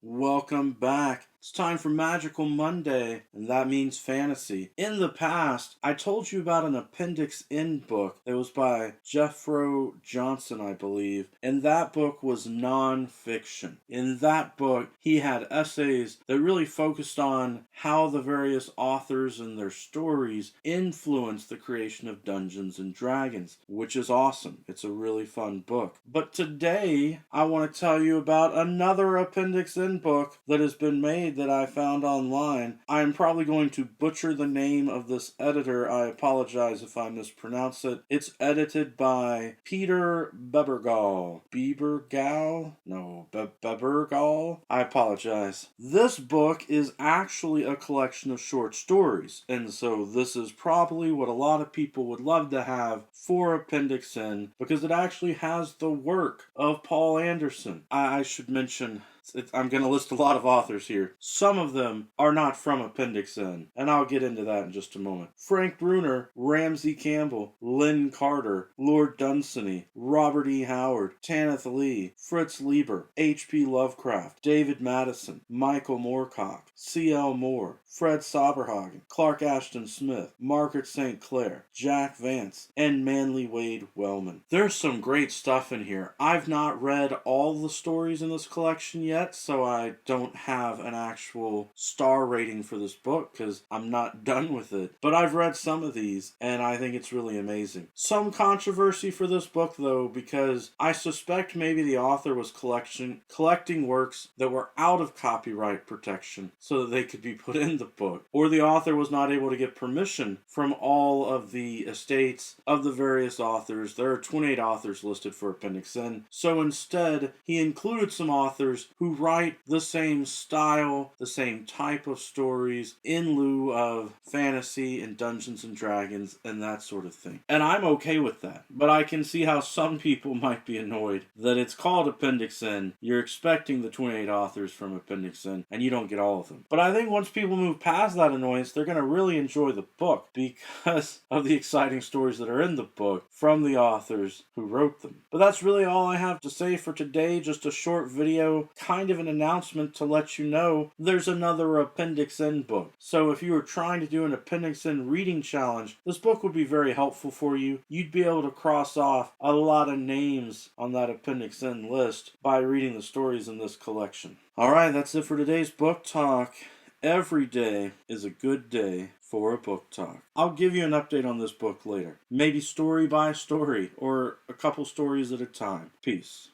Welcome back. It's time for Magical Monday, and that means fantasy. In the past, I told you about an Appendix N book that was by Jeffro Johnson, I believe, and that book was non-fiction. In that book, he had essays that really focused on how the various authors and their stories influenced the creation of Dungeons and Dragons, which is awesome. It's a really fun book. But today, I want to tell you about another Appendix N book that has been made that I found online. I am probably going to butcher the name of this editor. I apologize if I mispronounce it. It's edited by Peter Bebergal. Bebergal? I apologize. This book is actually a collection of short stories, and so this is probably what a lot of people would love to have for Appendix N, because it actually has the work of Paul Anderson. I should mention, I'm going to list a lot of authors here. Some of them are not from Appendix N, and I'll get into that in just a moment. Frank Bruner, Ramsey Campbell, Lynn Carter, Lord Dunsany, Robert E. Howard, Tanith Lee, Fritz Lieber, H.P. Lovecraft, David Madison, Michael Moorcock, C.L. Moore, Fred Soberhagen, Clark Ashton Smith, Margaret St. Clair, Jack Vance, and Manly Wade Wellman. There's some great stuff in here. I've not read all the stories in this collection yet, so I don't have an actual star rating for this book because I'm not done with it. But I've read some of these, and I think it's really amazing. Some controversy for this book, though, because I suspect maybe the author was collecting works that were out of copyright protection so that they could be put in the book. Or the author was not able to get permission from all of the estates of the various authors. There are 28 authors listed for Appendix N. So instead, he included some authors who write the same style, the same type of stories in lieu of fantasy and Dungeons and Dragons and that sort of thing. And I'm okay with that. But I can see how some people might be annoyed that it's called Appendix N. You're expecting the 28 authors from Appendix N, and you don't get all of them. But I think once people move past that annoyance, they're going to really enjoy the book because of the exciting stories that are in the book from the authors who wrote them. But that's really all I have to say for today. Just a short video, kind of an announcement to let you know there's another Appendix N book. So if you were trying to do an Appendix N reading challenge, this book would be very helpful for you. You'd be able to cross off a lot of names on that Appendix N list by reading the stories in this collection. Alright, that's it for today's book talk. Every day is a good day for a book talk. I'll give you an update on this book later. Maybe story by story, or a couple stories at a time. Peace.